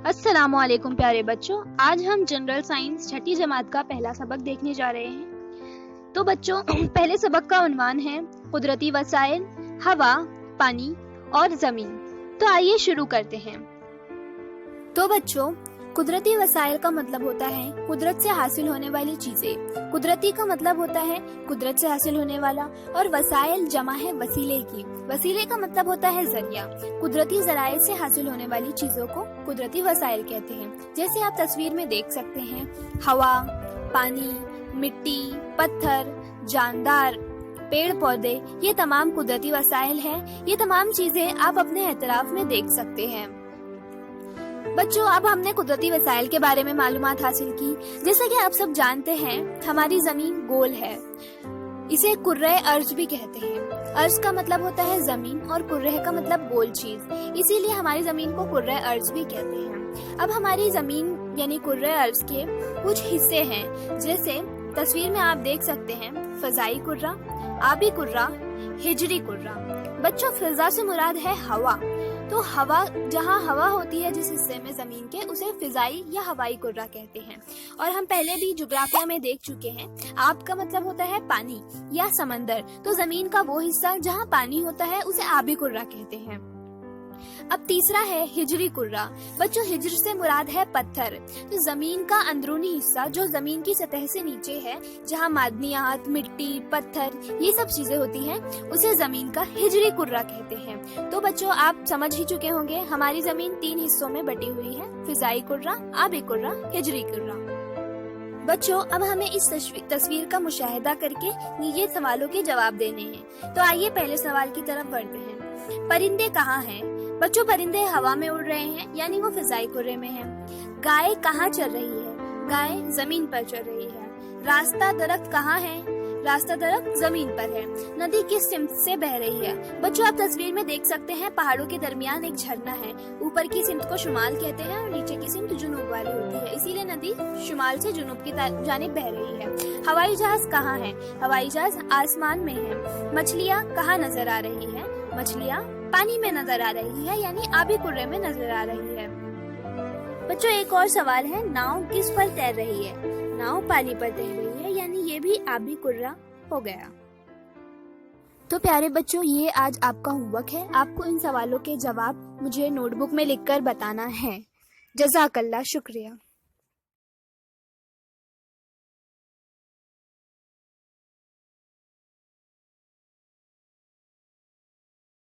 अस्सलाम वालेकुम प्यारे बच्चों, आज हम जनरल साइंस छठी जमात का पहला सबक देखने जा रहे हैं। तो बच्चों पहले सबक का उन्वान है कुदरती वसाइल, हवा, पानी और जमीन। तो आइए शुरू करते हैं। तो बच्चों, कुदरती वसाइल का मतलब होता है कुदरत से हासिल होने वाली चीजें। कुदरती का मतलब होता है कुदरत से हासिल होने वाला, और वसाइल जमा है वसीले की। वसीले का मतलब होता है जरिया। कुदरती जराए से हासिल होने वाली चीजों को कुदरती वसाइल कहते हैं। जैसे आप तस्वीर में देख सकते हैं, हवा, पानी, मिट्टी, पत्थर, जानदार, पेड़ पौधे, ये तमाम कुदरती वसाइल हैं। ये तमाम चीजें आप अपने एतराफ में देख सकते हैं। बच्चों, अब हमने कुदरती वसाइल के बारे में मालूमात हासिल की। जैसा कि आप सब जानते हैं, हमारी जमीन गोल है। इसे कुर्रे अर्ज भी कहते हैं। अर्ज का मतलब होता है जमीन और कुर्रे का मतलब गोल चीज, इसीलिए हमारी जमीन को कुर्रे अर्ज भी कहते हैं। अब हमारी जमीन यानी कुर्रे अर्ज के कुछ हिस्से हैं, जैसे तस्वीर में आप देख सकते हैं, फजाई कुर्रा, आबी कुर्रा, हिजरी कुर्रा। बच्चों, फिजा से मुराद है हवा। तो हवा, जहाँ हवा होती है जिस हिस्से में जमीन के, उसे फिजाई या हवाई कुर्रा कहते हैं। और हम पहले भी जुग्राफिया में देख चुके हैं, आब का मतलब होता है पानी या समंदर। तो जमीन का वो हिस्सा जहाँ पानी होता है उसे आबी कुर्रा कहते हैं। अब तीसरा है हिजरी कुर्रा। बच्चों, हिजर से मुराद है पत्थर। तो जमीन का अंदरूनी हिस्सा जो जमीन की सतह से नीचे है, जहाँ मादनियात, मिट्टी, पत्थर, ये सब चीजें होती हैं, उसे जमीन का हिजरी कुर्रा कहते हैं। तो बच्चों, आप समझ ही चुके होंगे, हमारी जमीन 3 हिस्सों में बटी हुई है, फिजाई कुर्रा, आबी कुर्रा, हिजरी कुर्रा। बच्चों, अब हमें इस तस्वीर का मुशाहिदा करके नीचे सवालों के जवाब देने हैं। तो आइए पहले सवाल की तरफ बढ़ते हैं। परिंदे कहाँ हैं? बच्चों, परिंदे हवा में उड़ रहे हैं, यानी वो फिजाई कुर्रे में हैं। गाय कहाँ चल रही है? गाय जमीन पर चल रही है। रास्ता दरख्त कहाँ है? रास्ता दरख्त जमीन पर है। नदी किस सिमत से बह रही है? बच्चों, आप तस्वीर में देख सकते हैं, पहाड़ों के दरमियान एक झरना है। ऊपर की सिमत को शुमाल कहते हैं और नीचे की सिमत जुनूब वाली होती है, इसीलिए नदी शुमाल से जुनूब की जानिब बह रही है। हवाई जहाज कहाँ है? हवाई जहाज आसमान में है। मछलियाँ कहाँ नजर आ रही है? मछलियाँ पानी में नजर आ रही है, यानी आबी कुर्रे में नजर आ रही है। बच्चों, एक और सवाल है, नाव किस पर तैर रही है? नाव पानी पर तैर रही है, यानी ये भी आबी कुर्रा हो गया। तो प्यारे बच्चों, ये आज आपका होमवर्क है। आपको इन सवालों के जवाब मुझे नोटबुक में लिखकर बताना है। जज़ाकल्लाह, शुक्रिया।